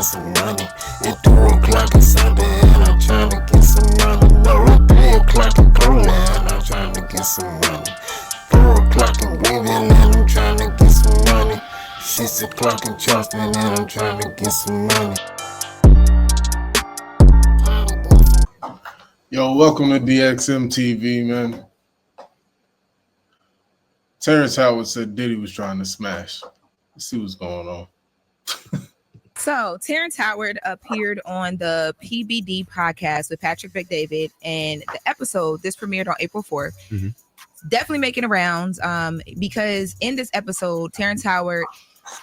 get some money. At 2 o'clock it's Sunday and I'm trying to get some money. No, at 3 o'clock in Poland and I'm trying to get some money. 4 o'clock in Greenville and I'm trying to get some money. 6 o'clock in Charleston and I'm trying to get some money. Yo, welcome to DXM TV, man. Terrence Howard said Diddy was trying to smash. Let's see what's going on. So Terrence Howard appeared on the PBD podcast with Patrick McDavid, and the episode, this premiered on April 4th. Mm-hmm. Definitely making the rounds because in this episode, Terrence Howard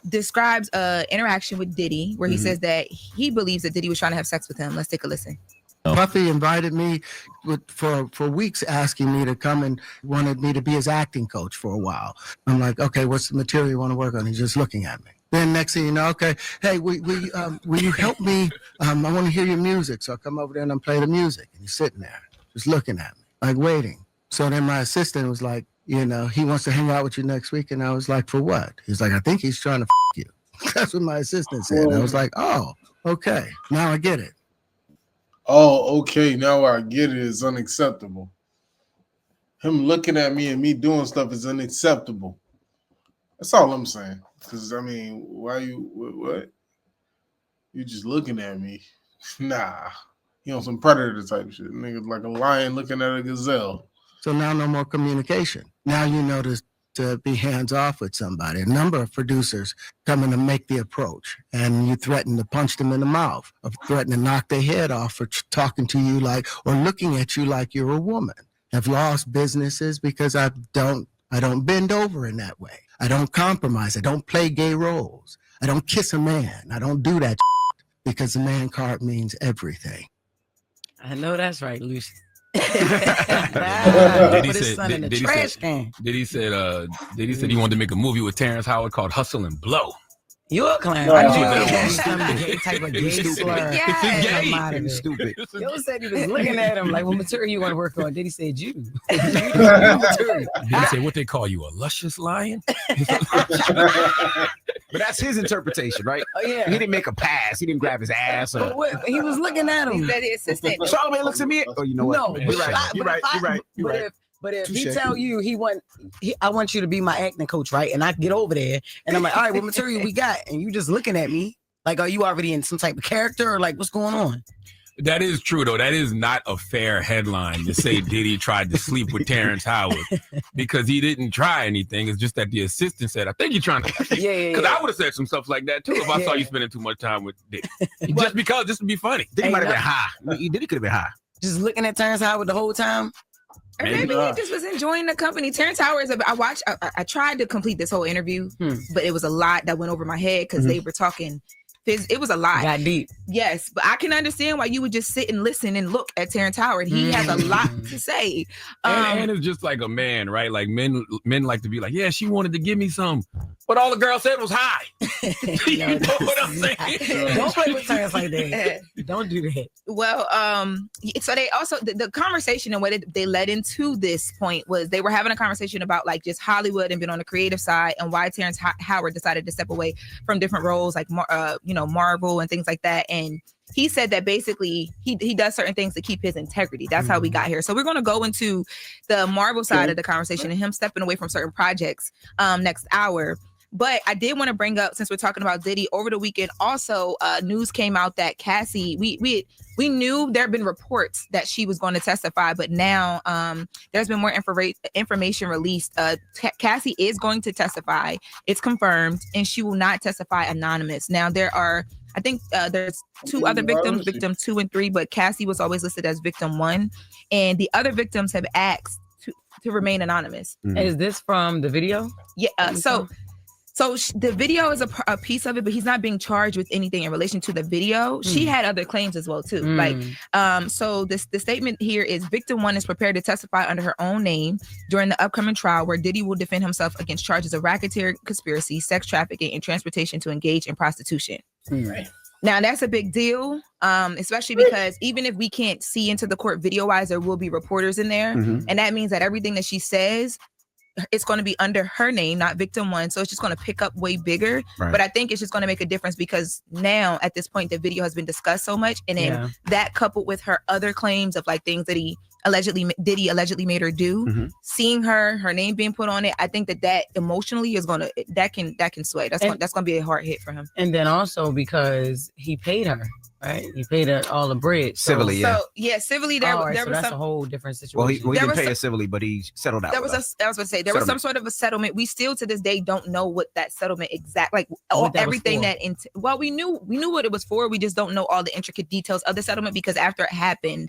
describes an interaction with Diddy where he says that he believes that Diddy was trying to have sex with him. Let's take a listen. Puffy invited me for weeks, asking me to come and wanted me to be his acting coach for a while. I'm like, okay, what's the material you want to work on? He's just looking at me. Then next thing you know, okay, hey, will you help me? I want to hear your music. So I come over there and I play the music. And he's sitting there just looking at me, like waiting. So then my assistant was like, you know, he wants to hang out with you next week. And I was like, for what? He's like, I think he's trying to you. That's what my assistant said. And I was like, oh, okay, now I get it. Oh, okay, now I get it. It's unacceptable. Him looking at me and me doing stuff is unacceptable. That's all I'm saying. Because, I mean, why you, what? You just looking at me? Nah. You know, some predator type shit. Nigga like a lion looking at a gazelle. So now no more communication. Now you know to be hands off with somebody. A number of producers coming to make the approach, and you threaten to punch them in the mouth, or threaten to knock their head off for talking to you like, or looking at you like you're a woman. I've lost businesses because I don't bend over in that way. I don't compromise. I don't play gay roles. I don't kiss a man. I don't do that because the man card means everything. I know that's right, Lucy. Diddy said he wanted to make a movie with Terrence Howard called Hustle and Blow. You're a clown. I knew gay type of gay slur. Yes. Stupid. Yo said he was looking at him like, what material you want to work on? Diddy said you. Diddy said, what they call you, a luscious lion? But that's his interpretation, right? Oh, yeah. He didn't make a pass. He didn't grab his ass. Or... He was looking at him. He said his assistant. Charlamagne looks at me. Oh, you know what? No, You're right. But if he tell you I want you to be my acting coach, right? And I get over there and I'm like, all right, what material we got? And you just looking at me like, are you already in some type of character or like what's going on? That is true, though. That is not a fair headline to say Diddy tried to sleep with Terrence Howard because he didn't try anything. It's just that the assistant said, I think you're trying to. Yeah. Because I would have said some stuff like that, too, if I saw you spending too much time with Diddy. Just to be funny. Diddy might have been high. Diddy could have been high. Just looking at Terrence Howard the whole time? Or maybe he just was enjoying the company. Terrence Howard I tried to complete this whole interview, but it was a lot that went over my head because they were talking. It was a lot. Got deep. Yes, but I can understand why you would just sit and listen and look at Terrence Howard. He has a lot to say. And it's just like a man, right? Like men like to be like, yeah, she wanted to give me some. But all the girl said was hi. You know what I'm saying? Don't play with Terrence like that. Don't do that. Well, so they also the conversation and what they led into this point was they were having a conversation about like just Hollywood and being on the creative side and why Terrence Howard decided to step away from different roles like Marvel and things like that. And he said that basically he does certain things to keep his integrity. That's how we got here. So we're going to go into the Marvel side of the conversation and him stepping away from certain projects next hour. But I did want to bring up, since we're talking about Diddy, over the weekend, also news came out that Cassie, we knew there had been reports that she was going to testify, but now there's been more information released. Cassie is going to testify. It's confirmed, and she will not testify anonymous. Now, there are, I think there's two other victims, victim 2 and 3, but Cassie was always listed as victim 1. And the other victims have asked to remain anonymous. Is this from the video? Yeah, So the video is a piece of it, but he's not being charged with anything in relation to the video. She had other claims as well, too. So the statement here is victim 1 is prepared to testify under her own name during the upcoming trial where Diddy will defend himself against charges of racketeering, conspiracy, sex trafficking, and transportation to engage in prostitution. Right. Now, that's a big deal, especially because even if we can't see into the court video-wise, there will be reporters in there. And that means that everything that she says it's going to be under her name, not victim one. So it's just going to pick up way bigger. Right. But I think it's just going to make a difference because now at this point, the video has been discussed so much. And then that coupled with her other claims of like things that Diddy allegedly made her do, seeing her name being put on it, I think that emotionally is going to, that can sway. That's going to be a hard hit for him. And then also because he paid her. Right, he paid her all the bread civilly. So civilly there was that's a whole different situation. Well, he didn't pay her civilly, but he settled out. I was going to say there was some sort of a settlement. We still to this day don't know what that settlement everything that we knew what it was for. We just don't know all the intricate details of the settlement because after it happened,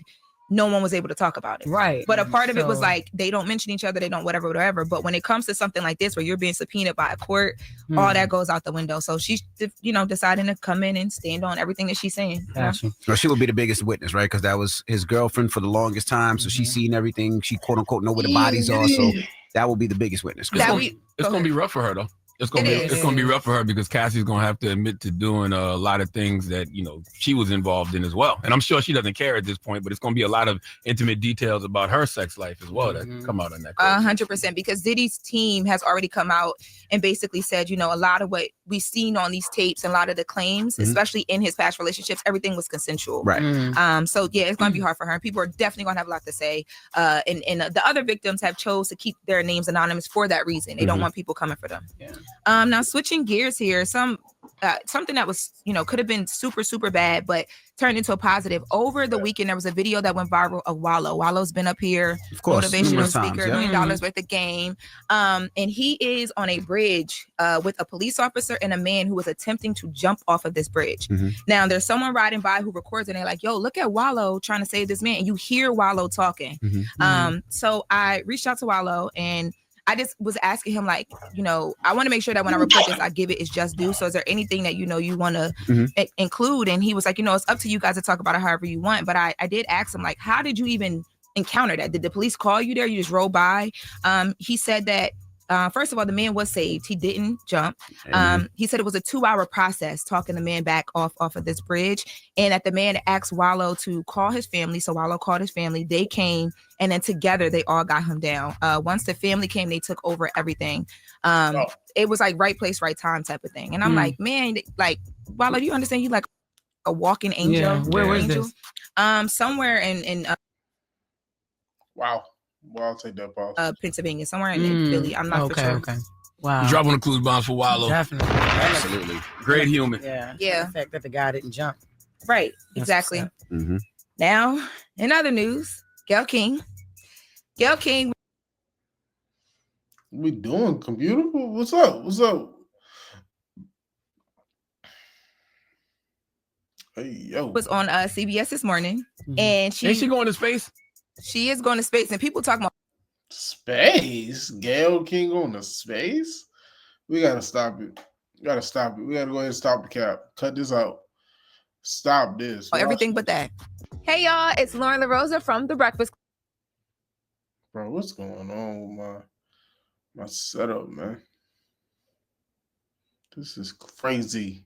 no one was able to talk about it. Right. But a part of it was like, they don't mention each other. They don't whatever. But when it comes to something like this, where you're being subpoenaed by a court, all that goes out the window. So she's, deciding to come in and stand on everything that she's saying. Gotcha. Well, she will be the biggest witness, right? Because that was his girlfriend for the longest time. So she's seen everything. She quote unquote know where the bodies are. So that will be the biggest witness. It's going to be rough for her though. It's gonna be rough for her because Cassie's gonna have to admit to doing a lot of things that she was involved in as well. And I'm sure she doesn't care at this point, but it's gonna be a lot of intimate details about her sex life as well that come out on that. 100%, because Diddy's team has already come out and basically said, a lot of what we've seen on these tapes and a lot of the claims, especially in his past relationships, everything was consensual. Right. So yeah, it's gonna be hard for her. And people are definitely gonna have a lot to say. And the other victims have chose to keep their names anonymous for that reason. They don't want people coming for them. Yeah. Now switching gears here, something that was, could have been super, super bad, but turned into a positive. Over the weekend, there was a video that went viral of Wallow. Wallow's been up here, of course, motivational speaker, $1 million worth of game. And he is on a bridge with a police officer and a man who was attempting to jump off of this bridge. Now, there's someone riding by who records and they're like, yo, look at Wallow trying to save this man. And you hear Wallow talking. So I reached out to Wallow and I just was asking him, like, I want to make sure that when I report this, I give it its just due. So is there anything that, you want to include? And he was like, it's up to you guys to talk about it however you want. But I did ask him, like, how did you even encounter that? Did the police call you there? You just rolled by? He said that, first of all, the man was saved. He didn't jump. He said it was a 2-hour process talking the man back off of this bridge. And that the man asked Wallow to call his family. So Wallow called his family. They came. And then together, they all got him down. Once the family came, they took over everything. It was like right place, right time type of thing. And I'm like, man, like, Wallow, do you understand? You like a walking angel. Yeah. Where was this? Somewhere in Wow. Well, I'll take that pause. Pennsylvania, somewhere in Philly. I'm not for sure. Okay. Wow. Dropping the clues bombs for Wallow. Definitely. Absolutely. Great human. Yeah. Yeah. The fact that the guy didn't jump. Right. Exactly. Mm-hmm. Now, in other news, Gayle King. We doing computer? What's up? Hey, yo. Was on CBS this morning, and Ain't she going to space? She is going to space, and people talking about space. Gayle King going to space? We gotta stop it. We gotta go ahead and stop the cap. Cut this out. Stop this. Everything but that. Hey y'all, it's Lauren LaRosa from The Breakfast Club. Bro, what's going on with my setup, man? This is crazy.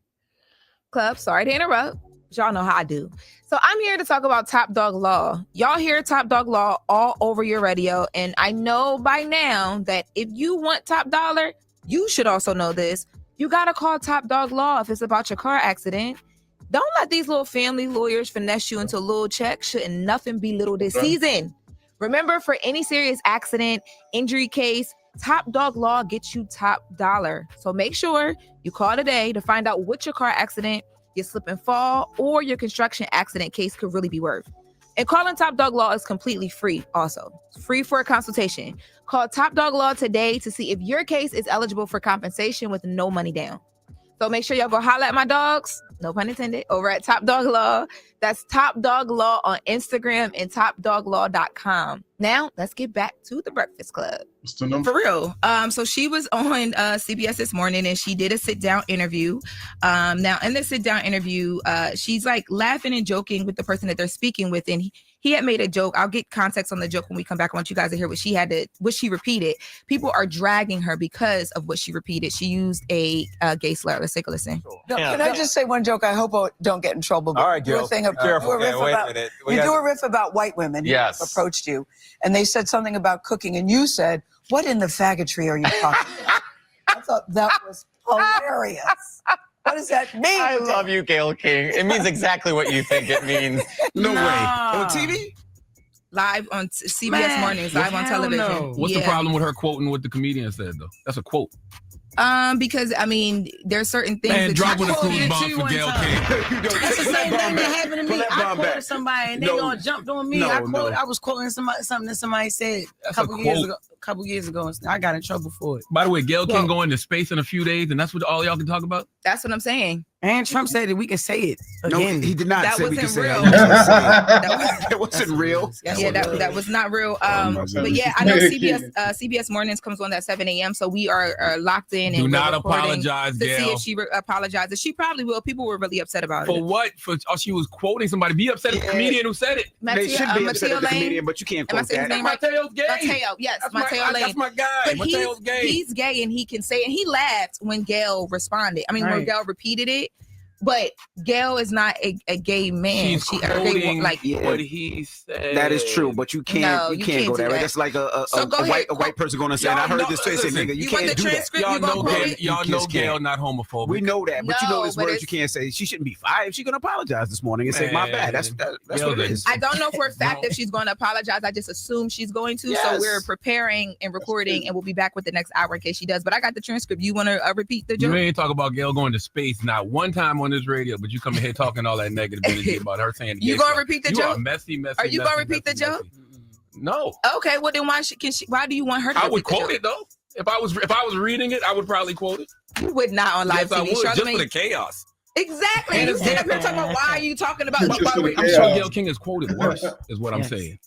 Club, sorry to interrupt. Y'all know how I do. So I'm here to talk about Top Dog Law. Y'all hear Top Dog Law all over your radio. And I know by now that if you want top dollar, you should also know this. You got to call Top Dog Law if it's about your car accident. Don't let these little family lawyers finesse you into a little check. Shouldn't nothing belittle this season. Remember, for any serious accident, injury case, Top Dog Law gets you top dollar. So make sure you call today to find out what your car accident, your slip and fall, or your construction accident case could really be worth. And calling Top Dog Law is completely free also. It's free for a consultation. Call Top Dog Law today to see if your case is eligible for compensation with no money down. So make sure y'all go holler at my dogs, no pun intended, over at Top Dog Law. That's Top Dog Law on Instagram and topdoglaw.com. Now, let's get back to The Breakfast Club. What's the number? For real. So she was on CBS this morning and she did a sit-down interview. Now, in the sit-down interview, she's like laughing and joking with the person that they're speaking with. And he had made a joke. I'll get context on the joke when we come back. I want you guys to hear what she repeated. People are dragging her because of what she repeated. She used a gay slur. Let's take a listen. No, can I just say one joke? I hope I don't get in trouble. All right, Gil. Careful. Do a riff about white women Yes. who approached you, and they said something about cooking, and you said, What in the faggotry are you talking about? I thought that was hilarious. What does that mean? I love you, Gayle King. It means exactly what you think it means. No way. Nah. On TV? Live on CBS Man, Mornings, live on hell television. no. What's the problem with her quoting what the comedian said though? That's a quote. Because I mean, there's certain things Man, that dropping a you cruise quoted bomb you for one Gayle time. King. That's the same thing that happened to Pull me. that I bomb quoted back. somebody and they No. gonna jumped on me. No, I was quoting something that somebody said a That's couple a years quote. ago. And I got in trouble for it. By the way, Gayle King Well- going to space in a few days, and that's what all y'all can talk about. That's what I'm saying. And Trump said that we can say it No, again. he did not That say we could wasn't say real. that. That was- It wasn't real. Yeah, that was not real. But yeah, I know CBS Mornings comes on at 7 a.m. So we are locked in. Do and we're not recording apologize, to see Gayle. if she apologizes. She probably will. People were really upset about For it. what? For she was quoting somebody. Be upset at the comedian who said it. They should be upset at the comedian, but you can't Am I quote saying his that. name right? Mateo's gay. Mateo, yes, That's Mateo Lane. That's my guy. But Mateo's gay. he's gay and he can say it. And he laughed when Gayle responded. I mean, when Right. Gayle repeated it. But Gayle is not a gay man. She's She quoting like what he said. That is true, but you can't. No, you you can't can't go do there. Right? that. That's like a So go ahead. white person going to say, Y'all "I heard know- this place and listen, nigga, you you want can't the do that." transcript? Y'all You gonna know quote Gayle. it? Y'all You know just Gayle can't. not homophobic. We know that, but you know No, this but word you can't say. She shouldn't be fired. She's gonna apologize this morning and say, "My bad." That's Gayle what it didn't. is. I don't know for a fact No. if she's going to apologize. I just assume she's going to. So Yes. we're preparing and recording, and we'll be back with the next hour in case she does. But I got the transcript. You want to repeat the You joke? ain't talk about Gayle going to space not one time on this radio, but you come in here talking all that negative energy about her saying You gay gonna stuff. repeat the You joke? are messy. Are you messy, gonna repeat the messy, joke? messy. No, Okay, well then why do you want her to I would repeat the quote joke? it though. If I was reading it, I would probably quote it. You would not on live Yes, I TV. would, just for Charlamagne- the chaos. Exactly. And You it's sit up here talking about why are you talking about Just for the I'm chaos. sure Gayle King is quoted worse, is what I'm Yes. saying.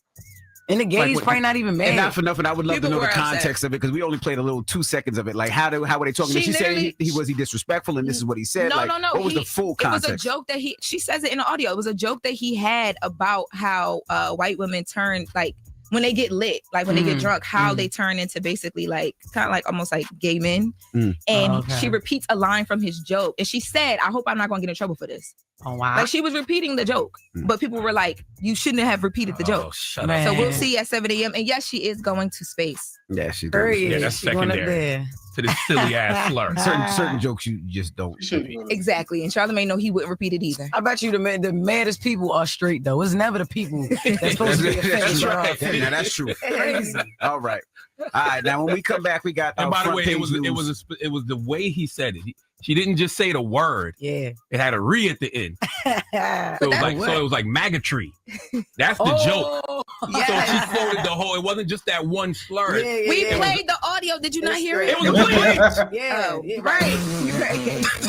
And the gays what- probably not even mad. And not for nothing, I would love People to know the were upset. context of it because we only played a little 2 seconds of it. Like, how were they talking? She She said literally- he disrespectful, and this is what he said. No, like, no. What was the full It was context? a joke that she says it in the audio. It was a joke that he had about how white women turn like when they get lit, like when they get drunk, how they turn into basically like kind of like almost like gay men. And Okay. she repeats a line from his joke, and she said, "I hope I'm not going to get in trouble for this." Oh wow. Like she was repeating the joke, but people were like, "You shouldn't have repeated the Oh, joke." shut Man. up. So we'll see at 7 a.m. And yes, she is going to space. Yeah, she Period. Yeah, that's She going up secondary. there. To this silly ass slur. certain jokes you just don't. Exactly. And Charlamagne know he wouldn't repeat it either. I bet you the maddest people are straight though. It's never the people that's supposed to be offended. That's that are right. offended. Now that's true. Crazy. All right. All right. Now when we come back, we got. And by the front way, page it was news. the way he said it. She didn't just say the word. Yeah. It had a re at the end. So it was like maggotry. That's the joke. Oh, So she quoted the whole. It wasn't just that one slur. yeah, We yeah. played the audio. Did you not hear it? It was brilliant. Yeah, Oh, yeah, right.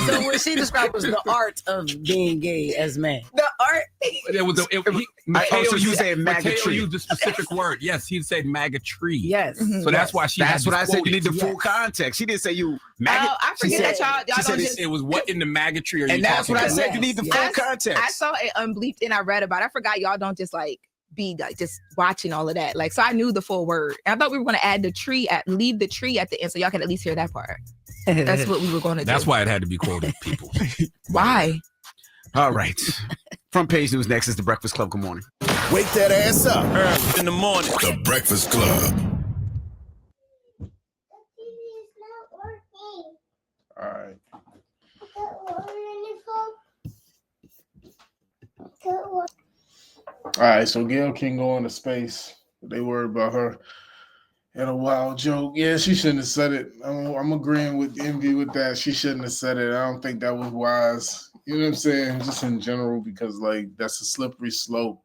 So what she described was the art of being gay as men. The art. It was. So you saying Mateo maggotry? used a specific word. Yes, he said maggotry. Yes. So that's why she. That's had what to I said. quote You need it. the full context. She didn't say you maggot. Oh, I She forget said- that y'all she said don't it's- just. It was what in the maggotry are you And that's talking what I about? said. You need the full Yes. context. I saw it unbleeped and I read about it. I forgot y'all don't just like be like just watching all of that. Like, so I knew the full word. And I thought we were going to add leave the tree at the end so y'all can at least hear that part. That's what we were going to do. That's why it had to be quoted, people. Why? All right. Front page news next is the Breakfast Club. Good morning. Wake that ass up. In the morning. The Breakfast Club. All right. All right, so Gayle King going to space. They worried about her. And a wild joke. Yeah, she shouldn't have said it. I'm agreeing with Envy with that. She shouldn't have said it. I don't think that was wise. You know what I'm saying? Just in general, because like that's a slippery slope.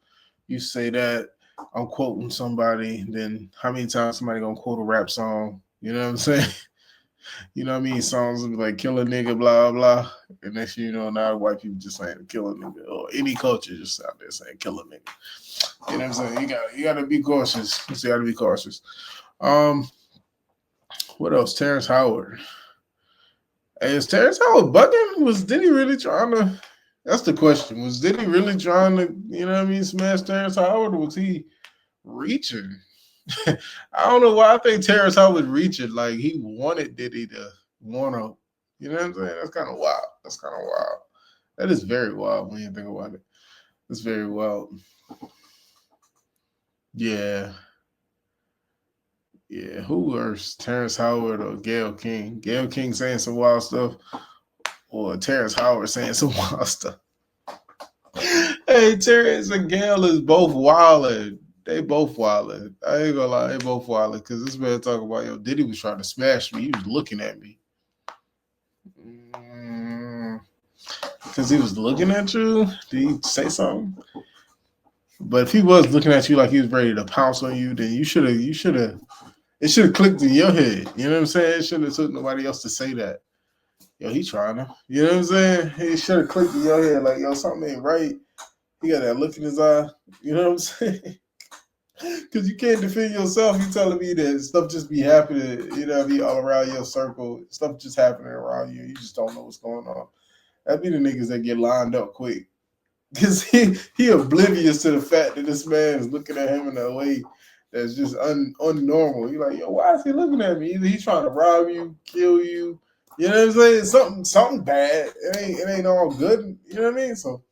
You say that, I'm quoting somebody, then how many times somebody gonna quote a rap song? You know what I'm saying? You know what I mean? Songs will be like kill a nigga, blah, blah. And next thing you know, now white people just saying kill a nigga. Or any culture just out there saying kill a nigga. You know what I'm saying? You gotta be cautious. You gotta be cautious. What else? Terrence Howard. Hey, is Terrence Howard bugging? Was Diddy really trying to? That's the question. Was Diddy really trying to, you know what I mean, smash Terrence Howard, or was he reaching? I don't know why I think Terrence Howard reaching. Like he wanted Diddy to wanna, you know what I'm saying? That's kind of wild. That's kind of wild. That is very wild when you think about it. It's very wild. Yeah. Yeah, who worse, Terrence Howard or Gayle King? Gayle King saying some wild stuff, or Terrence Howard saying some wild stuff? Hey, Terrence and Gayle is both wildin'. They both wildin'. I ain't gonna lie, they both wildin'. Because this man talking about, yo, Diddy was trying to smash me. He was looking at me. Because he was looking at you? Did he say something? But if he was looking at you like he was ready to pounce on you, then it should have clicked in your head. You know what I'm saying? It shouldn't have took nobody else to say that. Yo, he trying to. You know what I'm saying? He should have clicked in your head like, yo, something ain't right. He got that look in his eye. You know what I'm saying? Because you can't defend yourself. You telling me that stuff just be happening, you know, be all around your circle. Stuff just happening around you. You just don't know what's going on. That be the niggas that get lined up quick. Because he oblivious to the fact that this man is looking at him in a way that's just unnormal. He like, yo, why is he looking at me? Either he's trying to rob you, kill you. You know what I'm saying? Something bad. It ain't all good. You know what I mean? So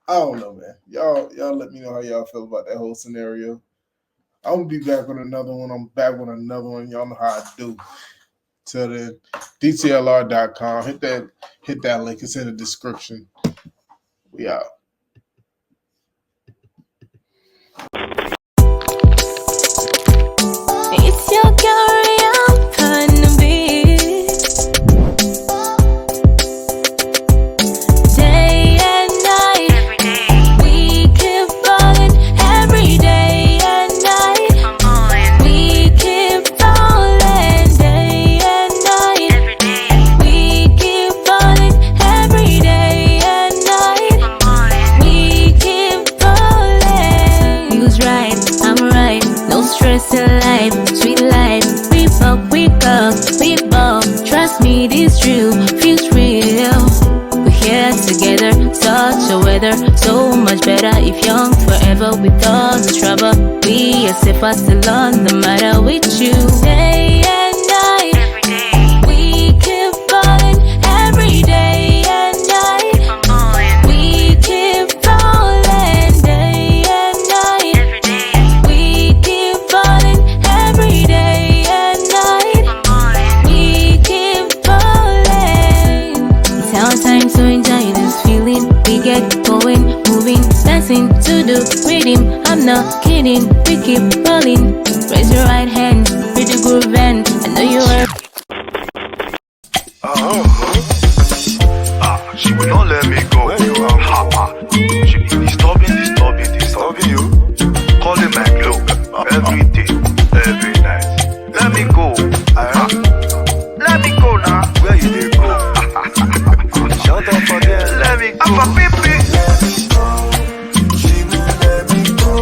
I don't know, man. Y'all let me know how y'all feel about that whole scenario. I'm gonna be back with another one. I'm back with another one. Y'all know how I do. Till then, DTLR.com. Hit that link. It's in the description. We out. It's your girl, I'm beat. Day and night, every day. We keep falling every day and night. We keep falling day and night. Every day. We keep falling every day and night. We keep falling. Who's right? I'm right. No stress in life, sweet life. We both. Trust me, this true, feels real. We're here together, such a weather, so much better if young forever. With all the trouble, we are safer still on the matter with you. Day and night, every day. We keep falling every day and night. We keep falling day and night. Every day. We keep falling every day and night. We keep falling. It's our time to enjoy this feeling. We get going, moving, dancing to the rhythm. I'm not kidding. We keep rolling. Raise your right hand, with the groove and I know you are. She will not let me go. She be disturbing you. Calling my glow every day, every night. Let me go. Let me go now. Where you dey go? Shut up for them. Let me go. I'm a baby. Let me go. She won't let me go.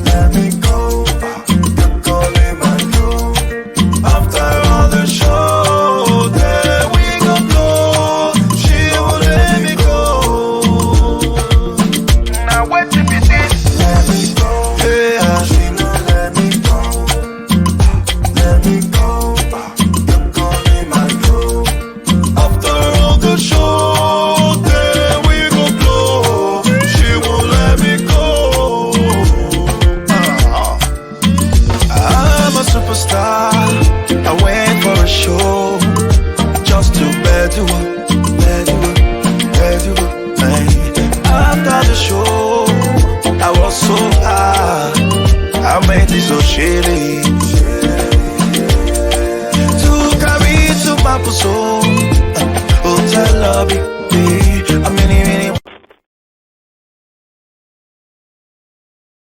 Let me go. You're calling my glow. After all the show, there we go blow. She won't let me go. Now what if it is? Let me go. Yeah. She won't let me go. Let me go. You're calling my glow. After all the show, there we go blow. She won't let me go. I'm a superstar. I went for a show just to bed you up. After the show, I was so high. I made it so shitty. To carry to my soul.